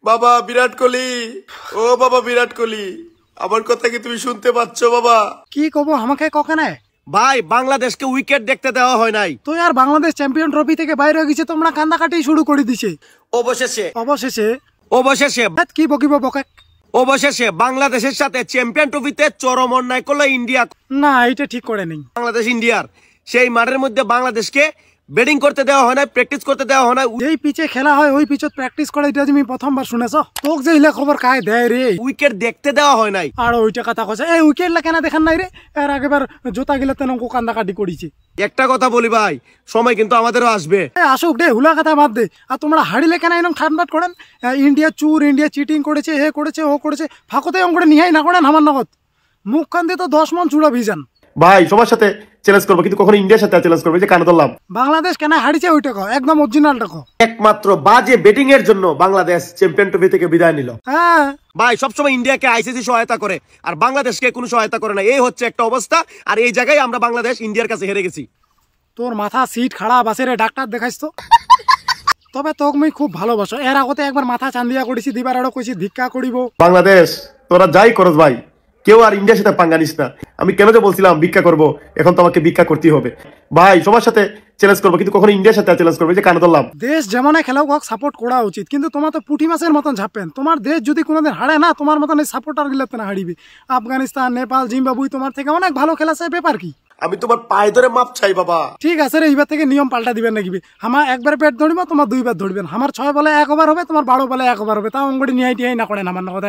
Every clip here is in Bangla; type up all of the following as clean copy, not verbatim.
বাবা বিরাট কোহলি, ও বাবা বিরাট কোহলি, আমার কথা কি তুমি শুনতে পাচ্ছ বাবা? কি কব আমাকে কখনে ভাই বাংলাদেশকে উইকেট দেখতে দেওয়া হয় নাই তো আর বাংলাদেশ চ্যাম্পিয়ন ট্রফি থেকে বাইরে হয়ে গেছে, তোমরা কান্দাকাটি শুরু করে দিছে। অবশেষে অবশেষে অবশেষে কি বকিব বকে। অবশেষে বাংলাদেশের সাথে চ্যাম্পিয়ন ট্রফিতে চরম অন্যায় করলো ইন্ডিয়া। না এটা ঠিক করে নেই। বাংলাদেশ ইন্ডিয়ার সেই মাঠের মধ্যে বাংলাদেশকে ব্যাটিং করতে দেওয়া হয় না, প্র্যাকটিস করতে দেওয়া হয় না। যেই পিচে খেলা হয় ওই পিচত প্র্যাকটিস করে, এটা তুমি প্রথমবার শুনেছ? তোক যে ইলা খবর কায় দেয় রে? উইকেট দেখতে দেওয়া হয় নাই। আর ওইটা কথা কছে এই উইকেট লা কেন দেখান নাই রে? এর আগেবার জোতা গিলা তেন কান্দাকাটি করেছে। একটা কথা বলি ভাই, সময় কিন্তু আমাদেরও আসবে। আসুক দে, হুলা কথা বাদ দে। আর তোমরা হারিলে কেন এরকম ঠাটবাট করেন? ইন্ডিয়া চুর, ইন্ডিয়া চিটিং করেছে, হে করেছে ও করেছে, ফাঁকতে অঙ্কটা নিহাই না করেন আমার নগদ। মুখ কান দিয়ে তো 10 মন চূড়া ভিজান। ভাই সবার সাথে চ্যালেঞ্জ করবো, কিন্তু কখনো ইন্ডিয়ার সাথে চ্যালেঞ্জ করবো, যে কানে ধরলাম। বাংলাদেশ কেন হারিছে ওইটা কো, একদম অরিজিনালটা কো। একমাত্র বাজে ব্যাটিং এর জন্য বাংলাদেশ চ্যাম্পিয়ন ট্রফি থেকে বিদায় নিল। হ্যাঁ ভাই সবসময় ইন্ডিয়াকে আইসিসি সহায়তা করে আর বাংলাদেশকে কোনো সহায়তা করে না, এই হচ্ছে একটা অবস্থা। আর এই জায়গায় আমরা বাংলাদেশ ইন্ডিয়ার কাছে হেরে গেছি। তোর মাথা সিট খারাপ আছে রে, ডাক্তার দেখাইছ তো? তবে তোক মুই খুব ভালোবাসো। এর আগতে একবার মাথা চান্দিয়া করেছি, দিবার আরো কইছি ভিক্ষা করিব। বাংলাদেশ তোরা যাই করস ভাই, কেউ আর ইন্ডিয়ার সাথে পাঙ্গা নিস না। আমি কেন যে বলছিলাম ভিক্ষা করবো, এখন তো আমাকে ভিক্ষা করতেই হবে। ভাই সবার সাথে চ্যালেঞ্জ করবো, কিন্তু কখনো ইন্ডিয়ার সাথে চ্যালেঞ্জ করবো, যে কানে ধরলাম। দেশ যেমন খেলাও হোক সাপোর্ট করা উচিত, কিন্তু তোমার তো পুঁটি মাছের মতন ঝাপেন। তোমার দেশ যদি কোনোদিন হারে না, তোমার মতন এই সাপোর্টার গুলোতে না হারিবে। আফগানিস্তান, নেপাল, জিম্বাবুই তোমার থেকে অনেক ভালো খেলাছে, ব্যাপার কি? আমি তোমার পায়ে ধরে মাপ চাই বাবা। ঠিক আছে রে, এইবার থেকে নিয়ম পাল্টা দিবেন নাকি? আমার একবার ব্যাট ধরিব, তোমার 2 বার ধরবেন। আমার 6 বলে 1 ওভার হবে, তোমার 12 বলে 1 ওভার হবে। তাও অঙ্গড়ি নিহাই টিহাই না করেন আমার নগদ।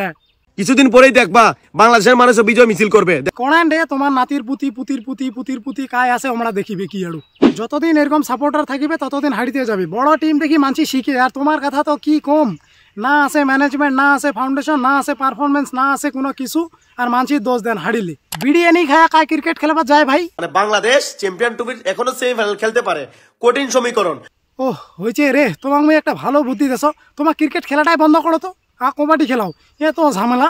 কিছুদিন পরেই দেখবা বাংলাদেশের মানুষ বিজয় মিছিল করবে। কোনান রে তোমার নাতির পুতি পুতির পুতি পুতির পুতি কায় আছে আমরা দেখিবে কি আড়ু। যতদিন এরকম সাপোর্টার থাকিবে ততদিন হারিতে যাবে। বড় টিম দেখি মানছি শিখে, আর তোমার কথা তো কি কম। না আছে ম্যানেজমেন্ট, না আছে ফাউন্ডেশন, না আছে পারফরমেন্স, না আছে কোনো কিছু, আর মানছি দোষ দেন হারিলে। বিরিয়ানি খায় কায় ক্রিকেট খেলবার যায় ভাই? মানে বাংলাদেশ চ্যাম্পিয়ন ট্রফি এখনো সেমিফাইনাল খেলতে পারে, কঠিন সমীকরণ। ও হয়েছে রে, তোমাকে আমি একটা ভালো বুদ্ধি দেছো। তোমার ক্রিকেট খেলাটাই বন্ধ করো তো, কবাডি খেলাও, এ তো ঝামেলা।